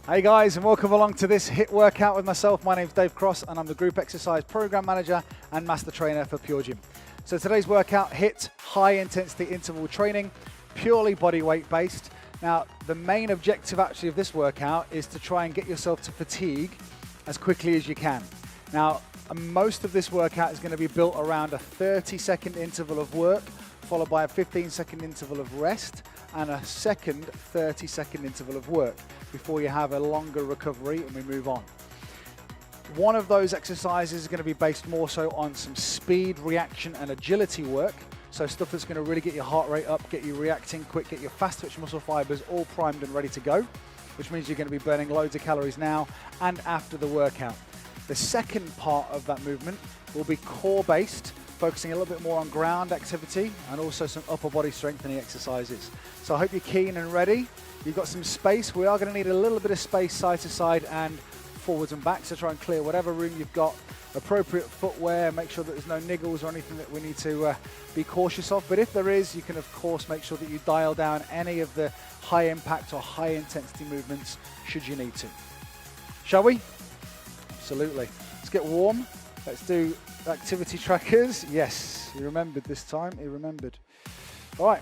Hey guys, and welcome along to this HIIT workout with myself. My name's Dave Cross and I'm the Group Exercise Program Manager and Master Trainer for PureGym. So today's workout, HIIT, high intensity interval training, purely body weight based. Now, the main objective actually of this workout is to try and get yourself to fatigue as quickly as you can. Now, most of this workout is going to be built around a 30-second interval of work, followed by a 15-second interval of rest, and a second 30-second interval of work before you have a longer recovery and we move on. One of those exercises is going to be based more so on some speed, reaction, and agility work. So stuff that's going to really get your heart rate up, get you reacting quick, get your fast twitch muscle fibers all primed and ready to go, which means you're going to be burning loads of calories now and after the workout. The second part of that movement will be core-based, focusing a little bit more on ground activity and also some upper body strengthening exercises. So I hope you're keen and ready. You've got some space. We are going to need a little bit of space side to side and forwards and back, so try and clear whatever room you've got. Appropriate footwear, make sure that there's no niggles or anything that we need to be cautious of. But if there is, you can of course make sure that you dial down any of the high impact or high intensity movements should you need to. Shall we? Absolutely. Let's get warm. Let's do activity trackers. Yes, he remembered this time, he remembered. All right,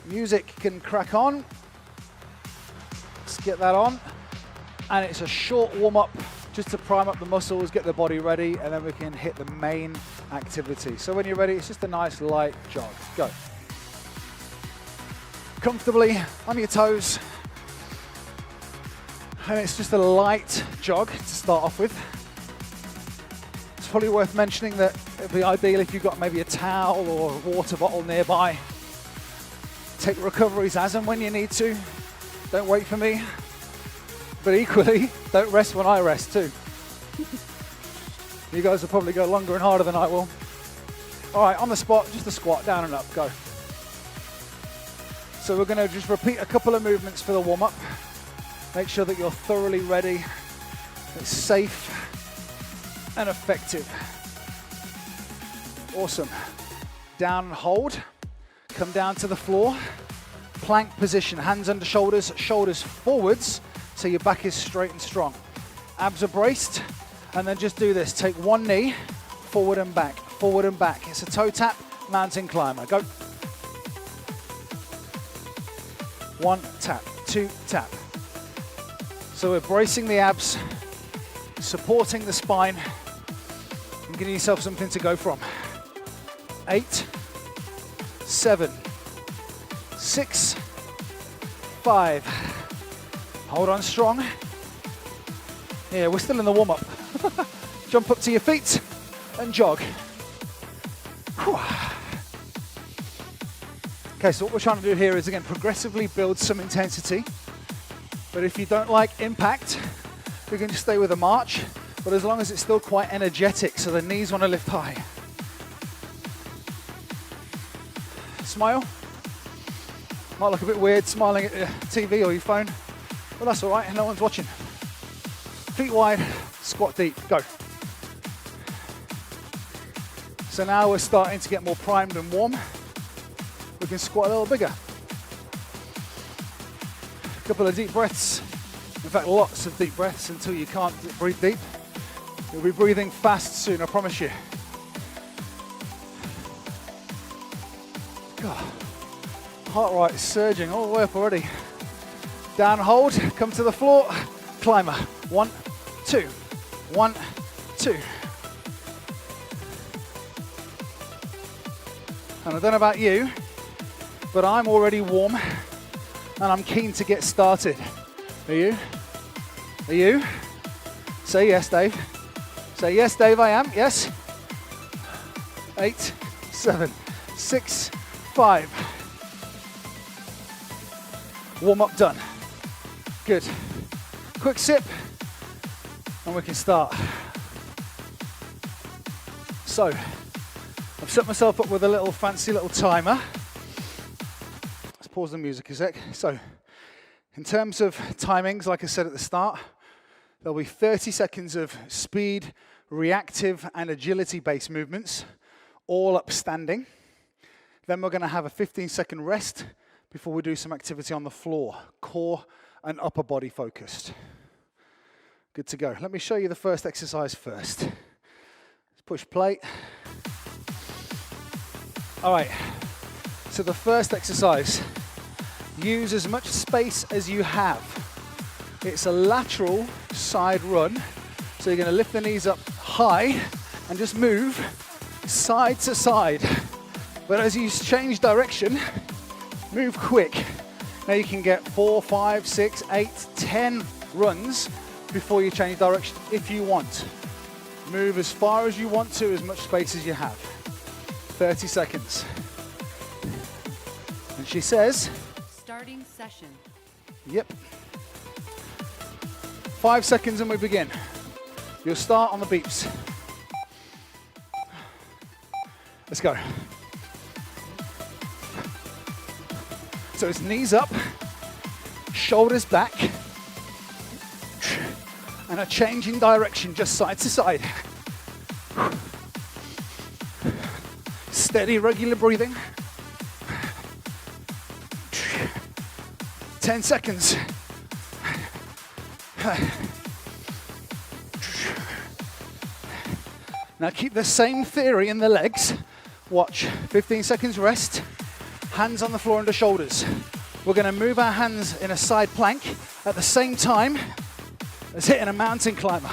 music can crack on. Let's get that on. And it's a short warm up just to prime up the muscles, get the body ready, and then we can hit the main activity. So when you're ready, it's just a nice light jog. Go. Comfortably on your toes. And it's just a light jog to start off with. It's probably worth mentioning that it'd be ideal if you've got maybe a towel or a water bottle nearby. Take recoveries as and when you need to. Don't wait for me. But equally, don't rest when I rest too. You guys will probably go longer and harder than I will. All right, on the spot, just a squat, down and up, go. So we're gonna just repeat a couple of movements for the warm up. Make sure that you're thoroughly ready, it's safe and effective. Awesome. Down and hold, come down to the floor. Plank position, hands under shoulders, shoulders forwards, so your back is straight and strong. Abs are braced, and then just do this. Take one knee, forward and back, forward and back. It's a toe tap, mountain climber. Go. One tap, two tap. So we're bracing the abs, supporting the spine, and giving yourself something to go from. 8, 7, 6, 5. Hold on strong. Yeah, we're still in the warm-up. Jump up to your feet and jog. Whew. Okay, so what we're trying to do here is, again, progressively build some intensity. But if you don't like impact, we can just stay with a march. But as long as it's still quite energetic, so the knees want to lift high. Smile. Might look a bit weird smiling at your TV or your phone. Well, that's all right, no one's watching. Feet wide, squat deep, go. So now we're starting to get more primed and warm. We can squat a little bigger. A couple of deep breaths. In fact, lots of deep breaths until you can't breathe deep. You'll be breathing fast soon, I promise you. God, heart rate is surging all the way up already. Down, hold, come to the floor, climber. 1, 2, 1, 2. And I don't know about you, but I'm already warm and I'm keen to get started. Are you? Are you? Say yes, Dave. Say yes, Dave, I am. Yes. 8, 7, 6, 5. Warm up done. Good. Quick sip, and we can start. So, I've set myself up with a little fancy little timer. Let's pause the music a sec. So, in terms of timings, like I said at the start, there'll be 30 seconds of speed, reactive, and agility-based movements, all up standing. Then we're going to have a 15-second rest before we do some activity on the floor, core and upper body focused. Good to go. Let me show you the first exercise first. Let's push play. All right, so the first exercise, use as much space as you have. It's a lateral side run. So you're going to lift the knees up high and just move side to side. But as you change direction, move quick. Now you can get 4, 5, 6, 8, 10 runs before you change direction if you want. Move as far as you want to, as much space as you have. 30 seconds. And she says, starting session. Yep. 5 seconds and we begin. You'll start on the beeps. Let's go. So it's knees up, shoulders back, and a change in direction, just side to side. Steady, regular breathing. 10 seconds. Now keep the same theory in the legs. Watch, 15 seconds rest, hands on the floor under shoulders. We're gonna move our hands in a side plank at the same time as hitting a mountain climber.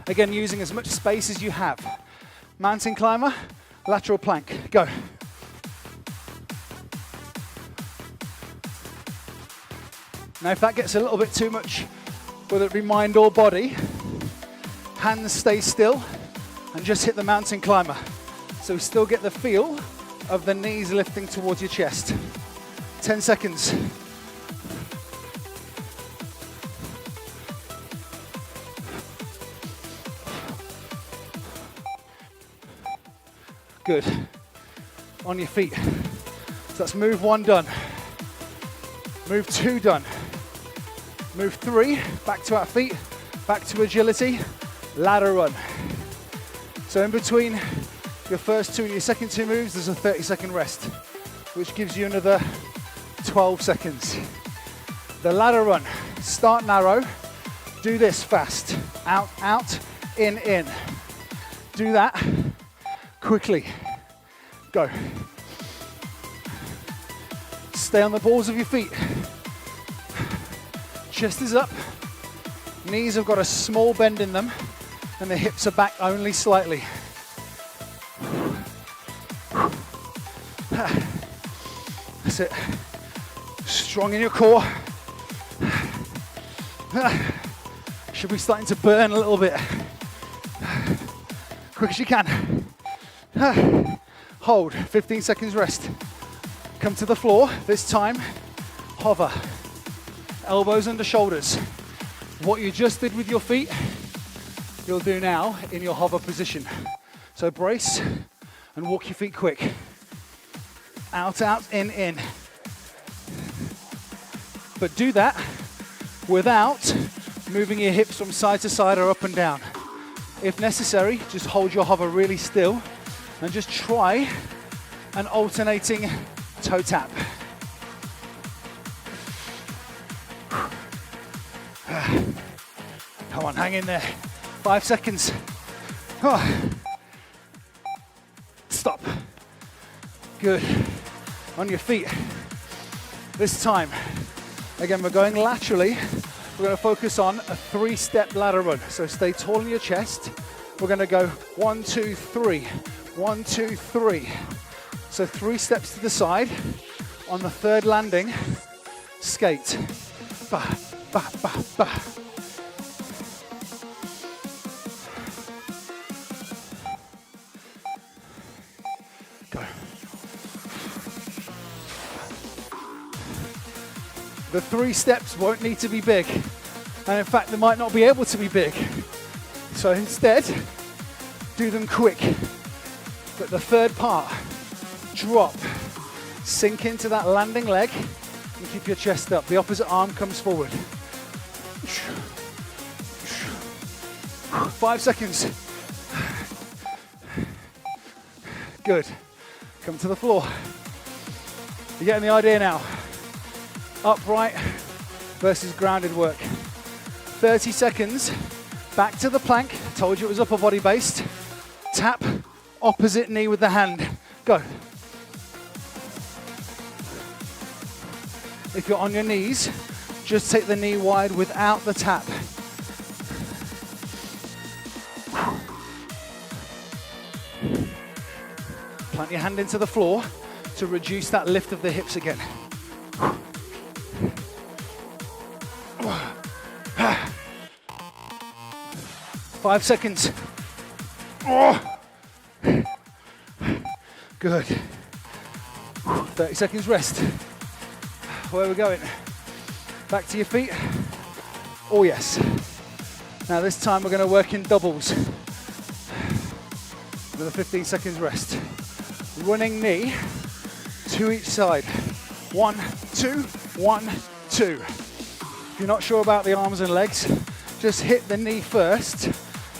Again, using as much space as you have. Mountain climber, lateral plank, go. Now if that gets a little bit too much, whether it be mind or body, hands stay still and just hit the mountain climber. So we still get the feel of the knees lifting towards your chest. 10 seconds. Good. On your feet. So that's move 1 done. Move 2 done. Move 3, back to our feet, back to agility, ladder run. So in between your first 2 and your second 2 moves, there's a 30-second rest, which gives you another 12 seconds. The ladder run, start narrow, do this fast. Out, out, in. Do that quickly. Go. Stay on the balls of your feet. Chest is up, knees have got a small bend in them, and the hips are back only slightly. That's it. Strong in your core. Should be starting to burn a little bit. Quick as you can. Hold, 15 seconds rest. Come to the floor, this time, hover. Elbows under shoulders. What you just did with your feet, you'll do now in your hover position. So brace and walk your feet quick. Out, out, in. But do that without moving your hips from side to side or up and down. If necessary, just hold your hover really still and just try an alternating toe tap. Come on, hang in there. 5 seconds. Stop. Good. On your feet. This time, again, we're going laterally. We're going to focus on a 3-step ladder run. So stay tall in your chest. We're going to go 1, 2, 3. 1, 2, 3. So 3 steps to the side. On the 3rd landing, skate. Ba, ba, ba, ba. Go. The 3 steps won't need to be big. And in fact, they might not be able to be big. So instead, do them quick. But the 3rd part, drop, sink into that landing leg and keep your chest up. The opposite arm comes forward. 5 seconds. Good. Come to the floor. You're getting the idea now. Upright versus grounded work. 30 seconds Back to the plank. Told you it was upper body based. Tap opposite knee with the hand. Go. If you're on your knees, just take the knee wide without the tap. Plant your hand into the floor to reduce that lift of the hips again. 5 seconds. Oh. Good. 30 seconds rest. Where are we going? Back to your feet. Oh yes. Now this time we're going to work in doubles. With a 15 seconds rest. Running knee to each side. 1, 2, 1, 2. If you're not sure about the arms and legs, just hit the knee first,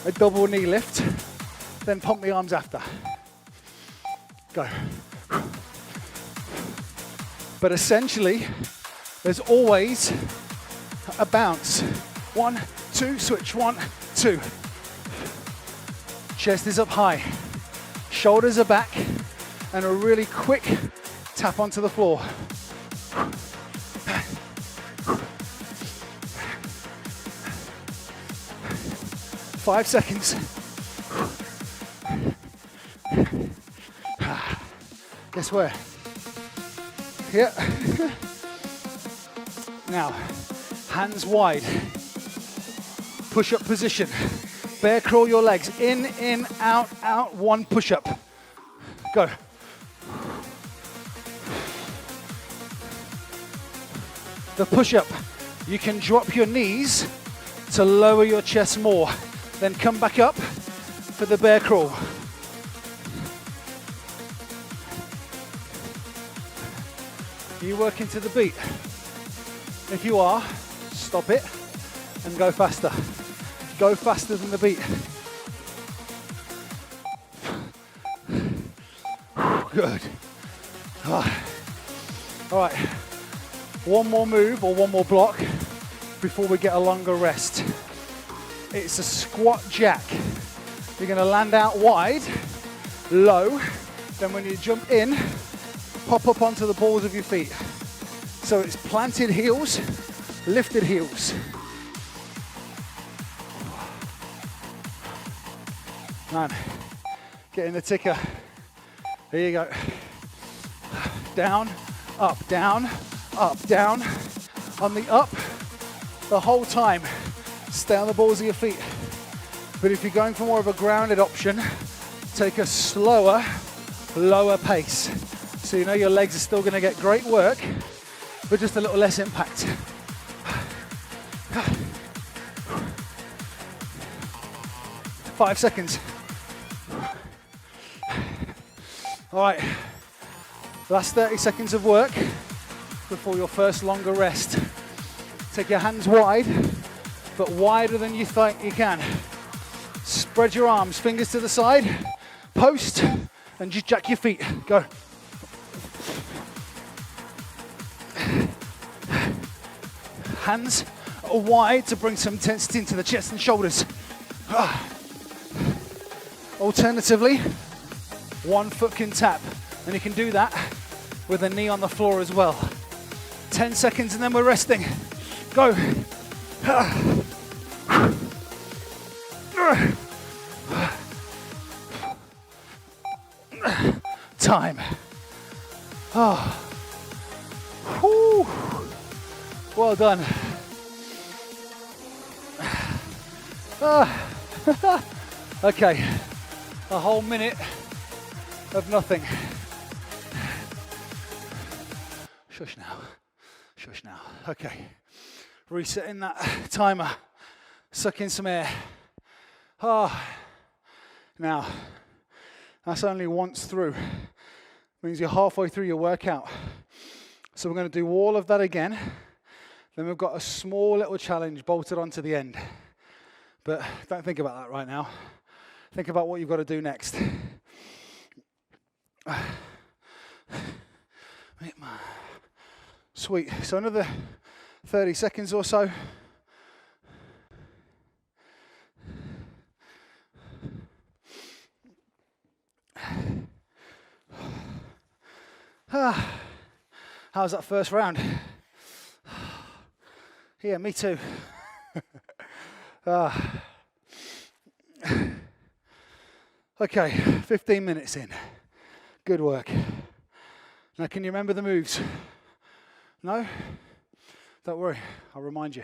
a double knee lift, then pump the arms after. Go. But essentially, there's always a bounce. 1, 2, switch, 1, 2. Chest is up high, shoulders are back, and a really quick tap onto the floor. 5 seconds. Guess where? Yeah. Now, hands wide. Push-up position. Bear crawl your legs. In, out, out. 1 push-up. Go. The push-up. You can drop your knees to lower your chest more. Then come back up for the bear crawl. Are you working to the beat? If you are, stop it and go faster. Go faster than the beat. Good. All right, one more move or one more block before we get a longer rest. It's a squat jack. You're gonna land out wide, low, then when you jump in, pop up onto the balls of your feet. So it's planted heels, lifted heels. Man, getting the ticker. Here you go. Down, up, down, up, down. On the up, the whole time, stay on the balls of your feet. But if you're going for more of a grounded option, take a slower, lower pace. So you know your legs are still going to get great work, but just a little less impact. 5 seconds. All right, last 30 seconds of work before your first longer rest. Take your hands wide, but wider than you think you can. Spread your arms, fingers to the side, post, and just jack your feet. Go. Hands are wide to bring some intensity into the chest and shoulders. Alternatively, 1 foot can tap, and you can do that with a knee on the floor as well. 10 seconds and then we're resting. Go. Time. Oh. Whew. Well done. Okay, a whole minute of nothing. Shush now, shush now. Okay, resetting that timer, suck in some air. Now, that's only once through. Means you're halfway through your workout. So we're going to do all of that again. Then we've got a small little challenge bolted onto the end. But don't think about that right now. Think about what you've got to do next. Sweet. So another 30 seconds or so. How was that first round? Yeah, me too. Okay, 15 minutes in. Good work. Now, can you remember the moves? No? Don't worry, I'll remind you.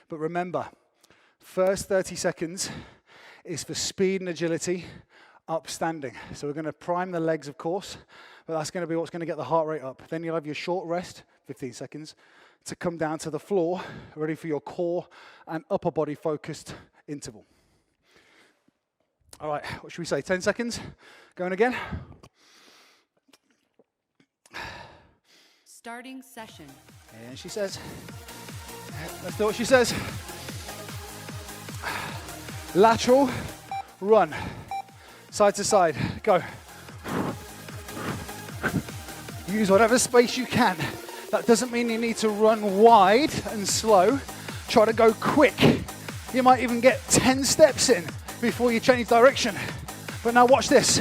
But remember, first 30 seconds is for speed and agility, upstanding. So we're going to prime the legs, of course, but that's going to be what's going to get the heart rate up. Then you'll have your short rest, 15 seconds, to come down to the floor, ready for your core and upper body focused interval. All right, what should we say, 10 seconds? Going again. Starting session. And she says, let's do what she says. Lateral, run, side to side, go. Use whatever space you can. That doesn't mean you need to run wide and slow. Try to go quick. You might even get 10 steps in before you change direction. But now watch this.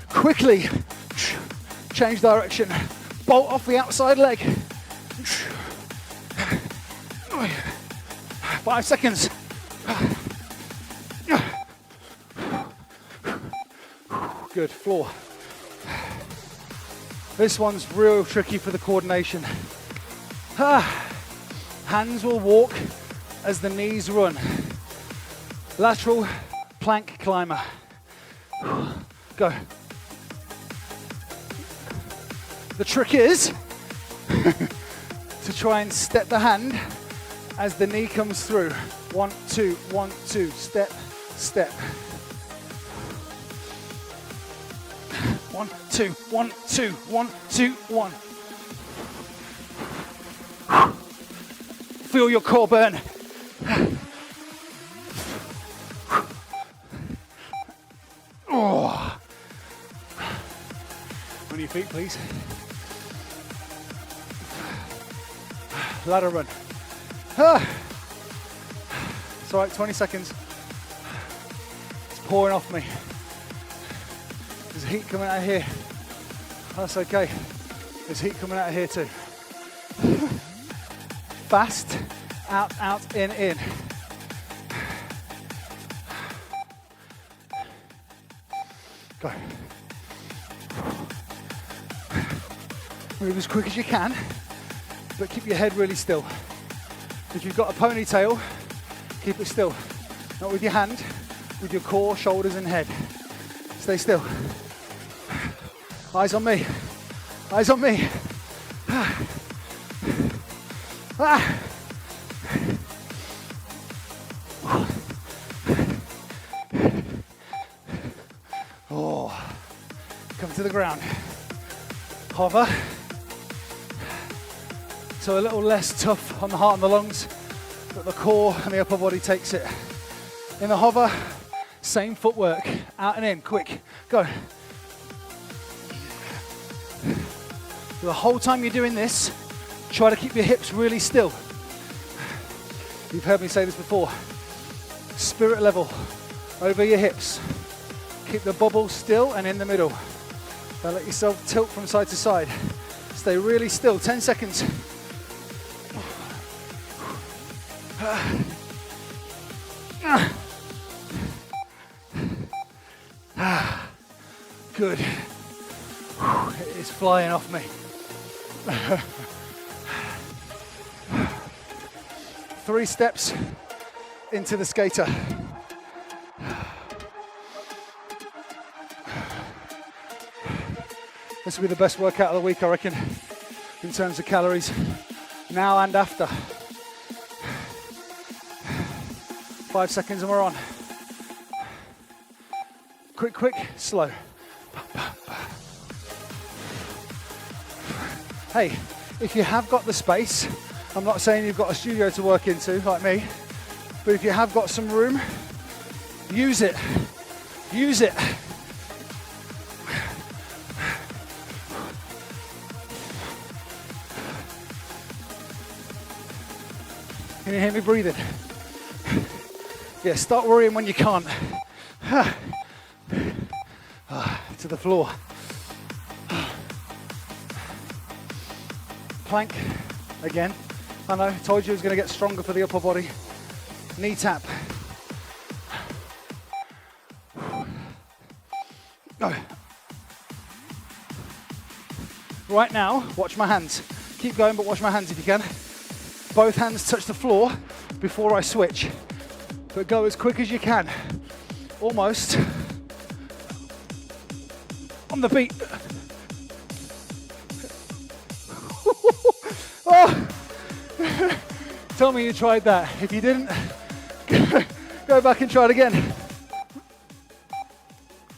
Quickly change direction. Bolt off the outside leg. 5 seconds. Good, floor. This one's real tricky for the coordination. Hands will walk as the knees run. Lateral plank climber. Go. The trick is to try and step the hand as the knee comes through. 1, 2, 1, 2, step, step. 1, 2, 1, 2, 1, 2, 1. Feel your core burn. Oh. On your feet, please. Ladder run. It's all right, 20 seconds. It's pouring off me. There's heat coming out of here. That's okay. There's heat coming out of here too. Fast, out, out, in. Go. Move as quick as you can, but keep your head really still. If you've got a ponytail, keep it still. Not with your hand, with your core, shoulders, and head. Stay still. Eyes on me. Eyes on me. Oh, come to the ground. Hover. So a little less tough on the heart and the lungs, but the core and the upper body takes it. In the hover, same footwork, out and in, quick, go. The whole time you're doing this, try to keep your hips really still. You've heard me say this before. Spirit level over your hips. Keep the bubble still and in the middle. Now let yourself tilt from side to side. Stay really still, 10 seconds. Good. It is flying off me. 3 steps into the skater. This will be the best workout of the week, I reckon, in terms of calories, now and after. 5 seconds and we're on. Quick, quick, slow. Hey, if you have got the space, I'm not saying you've got a studio to work into like me, but if you have got some room, use it. Use it. Can you hear me breathing? Yeah, start worrying when you can't. To the floor. plank again. I know, told you it was going to get stronger for the upper body. Knee tap. Go. Right now, watch my hands. Keep going, but watch my hands if you can. Both hands touch the floor before I switch. But go as quick as you can. Almost on the beat. Oh. Tell me you tried that. If you didn't, go back and try it again.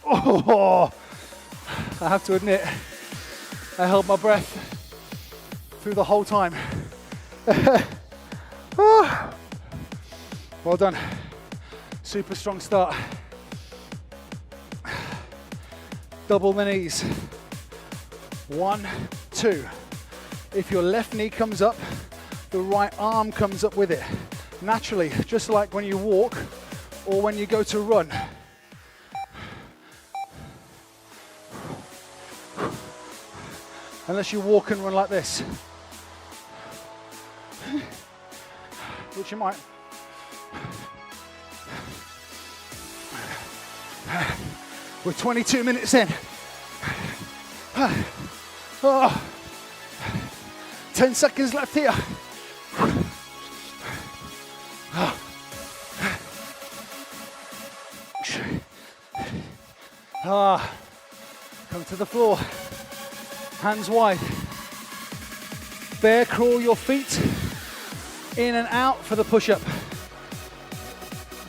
Oh, I have to admit, I held my breath through the whole time. Oh. Well done. Super strong start. Double the knees. 1, 2. If your left knee comes up, the right arm comes up with it. Naturally, just like when you walk or when you go to run. Unless you walk and run like this. Which you might. We're 22 minutes in. 10 seconds left here. Come to the floor. Hands wide. Bear crawl your feet in and out for the push-up.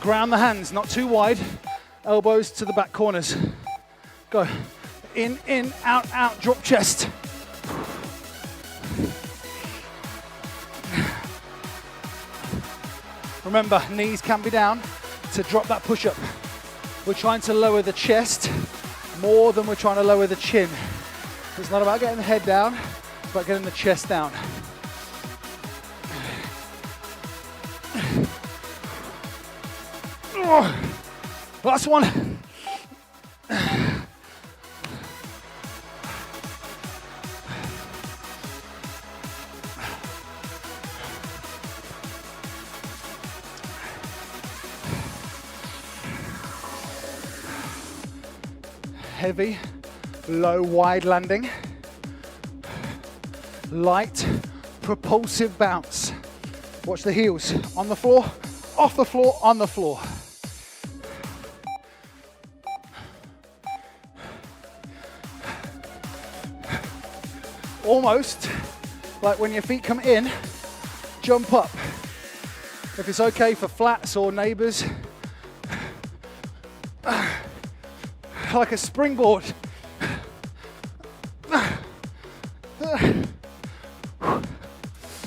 Ground the hands, not too wide. Elbows to the back corners. Go. In, out, out, drop chest. Remember, knees can be down to drop that push-up. We're trying to lower the chest more than we're trying to lower the chin. It's not about getting the head down, it's about getting the chest down. Last one. Heavy, low, wide landing. Light, propulsive bounce. Watch the heels on the floor, off the floor, on the floor. Almost like when your feet come in, jump up. If it's okay for flats or neighbors, like a springboard.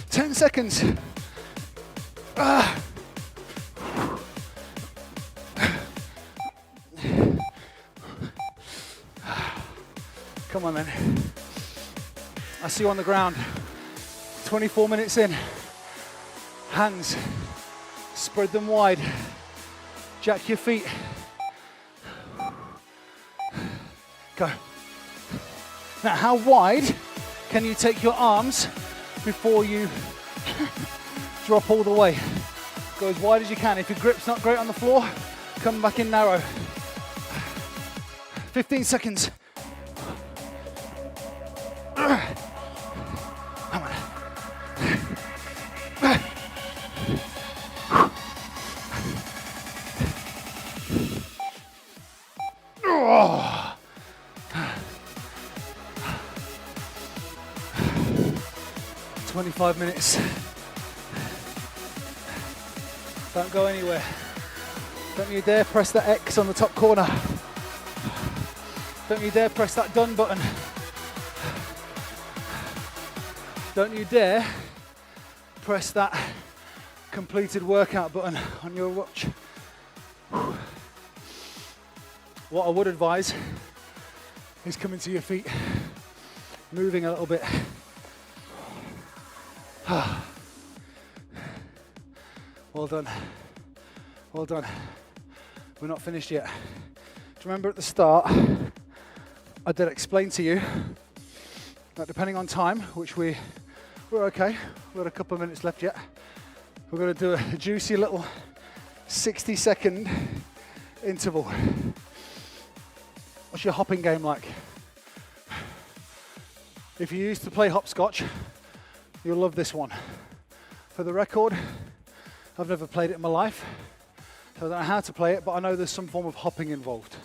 10 seconds. Come on then. I see you on the ground. 24 minutes in. Hands, spread them wide. Jack your feet. Go. Now, how wide can you take your arms before you drop all the way? Go as wide as you can. If your grip's not great on the floor, come back in narrow. 15 seconds. Come on. Oh. 25 minutes. Don't go anywhere. Don't you dare press that X on the top corner. Don't you dare press that done button. Don't you dare press that completed workout button on your watch. What I would advise is coming to your feet, moving a little bit. Well done. Well done. We're not finished yet. Do you remember at the start, I did explain to you that depending on time, which we We're okay. We've got a couple of minutes left yet. We're going to do a juicy little 60-second interval. What's your hopping game like? If you used to play hopscotch, you'll love this one. For the record, I've never played it in my life, so I don't know how to play it, but I know there's some form of hopping involved.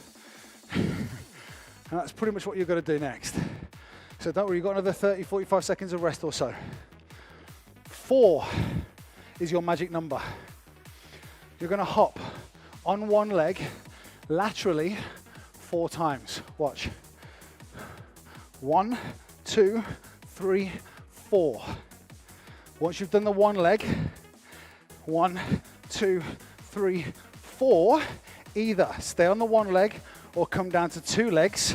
And that's pretty much what you're going to do next. So don't worry, you've got another 30, 45 seconds of rest or so. 4 is your magic number. You're going to hop on one leg laterally 4 times. Watch. 1, 2, 3, 4. Once you've done the one leg, 1, 2, 3, 4, either stay on the one leg or come down to 2 legs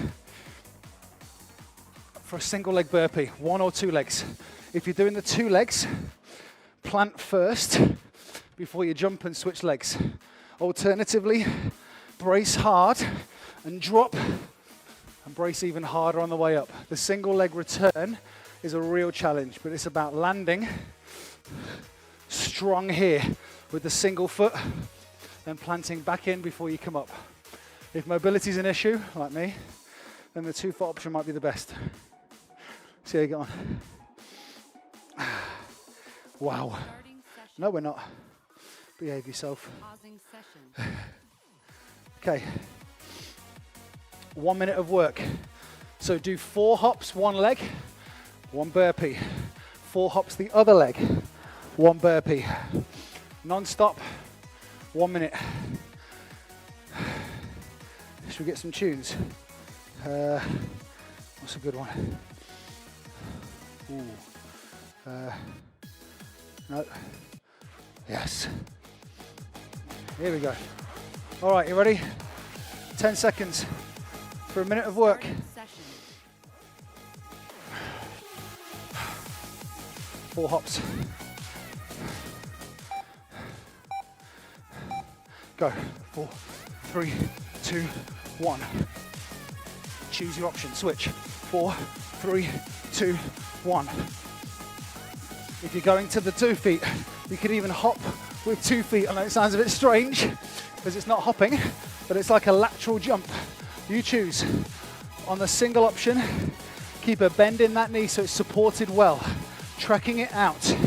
for a single leg burpee, 1 or 2 legs. If you're doing the 2 legs, plant first before you jump and switch legs. Alternatively, brace hard and drop and brace even harder on the way up. The single leg return is a real challenge, but it's about landing strong here with the single foot, then planting back in before you come up. If mobility is an issue, like me, then the 2-foot option might be the best. See how you get on. Wow. No, we're not. Behave yourself. Okay. 1 minute of work. So do 4 hops, 1 leg, 1 burpee. 4 hops the other leg, 1 burpee. Non-stop, 1 minute. Should we get some tunes? What's a good one? Ooh. No. Yes. Here we go. All right, you ready? 10 seconds for a minute of work. 4 hops. Go. 4, 3, 2, 1. Choose your option. Switch. 4, 3, 2, 1. If you're going to the 2 feet, you could even hop with 2 feet. I know it sounds a bit strange because it's not hopping, but it's like a lateral jump. You choose. On the single option, keep a bend in that knee so it's supported well. Tracking it out.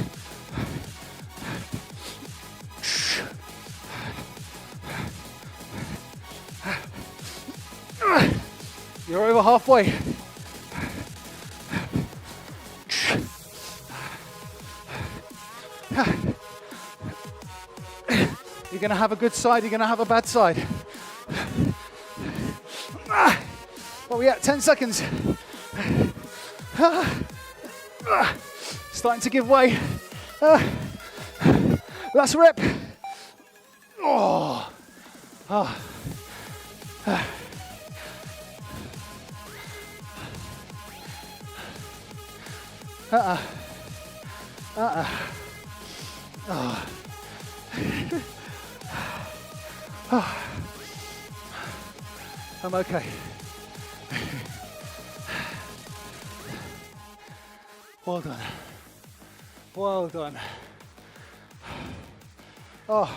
You're over halfway. You're going to have a good side, you're going to have a bad side. What are we at? 10 seconds. Starting to give way. Last rep. Oh. Oh. Oh. I'm okay. Well done. Well done. Oh.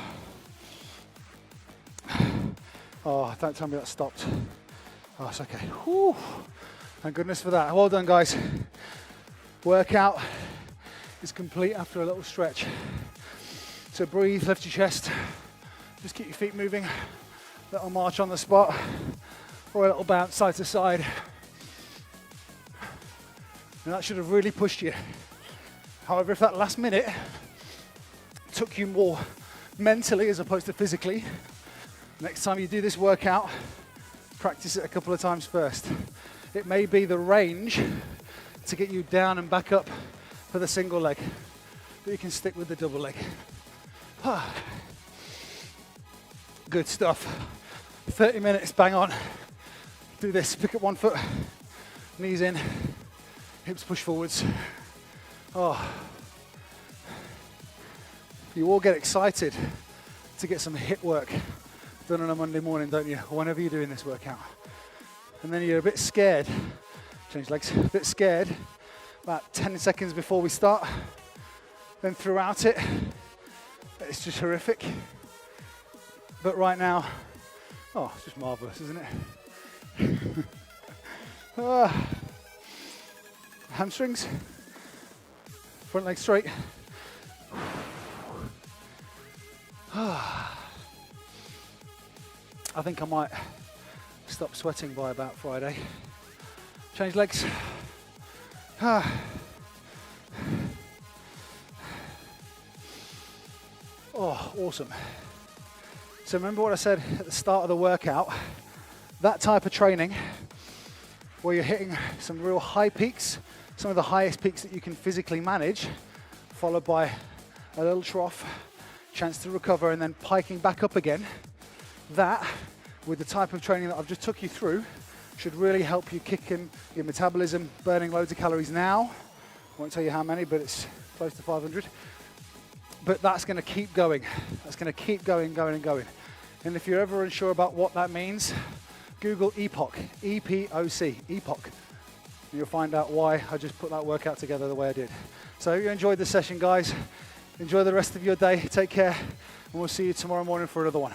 Oh, don't tell me that stopped. Oh, it's okay. Whew. Thank goodness for that. Well done, guys. Workout is complete after a little stretch. So breathe, lift your chest. Just keep your feet moving. Little march on the spot or a little bounce side to side. And that should have really pushed you. However, if that last minute took you more mentally as opposed to physically, next time you do this workout, practice it a couple of times first. It may be the range to get you down and back up for the single leg, but you can stick with the double leg. Good stuff. 30 minutes, bang on. Do this, pick up one foot, knees in, hips push forwards. Oh. You all get excited to get some HIIT work done on a Monday morning, don't you? Or whenever you're doing this workout. And then you're a bit scared, change legs, a bit scared about 10 seconds before we start. Then throughout it, it's just horrific. But right now, oh, it's just marvelous, isn't it? Hamstrings, front leg straight. I think I might stop sweating by about Friday. Change legs. Oh, awesome. So remember what I said at the start of the workout, that type of training where you're hitting some real high peaks, some of the highest peaks that you can physically manage, followed by a little trough, chance to recover, and then piking back up again. That, with the type of training that I've just took you through, should really help you kick in your metabolism, burning loads of calories now. I won't tell you how many, but it's close to 500. But that's going to keep going. That's going to keep going, going, and going. And if you're ever unsure about what that means, Google EPOC, E-P-O-C, EPOC. And you'll find out why I just put that workout together the way I did. So I hope you enjoyed the session, guys. Enjoy the rest of your day. Take care, and we'll see you tomorrow morning for another one.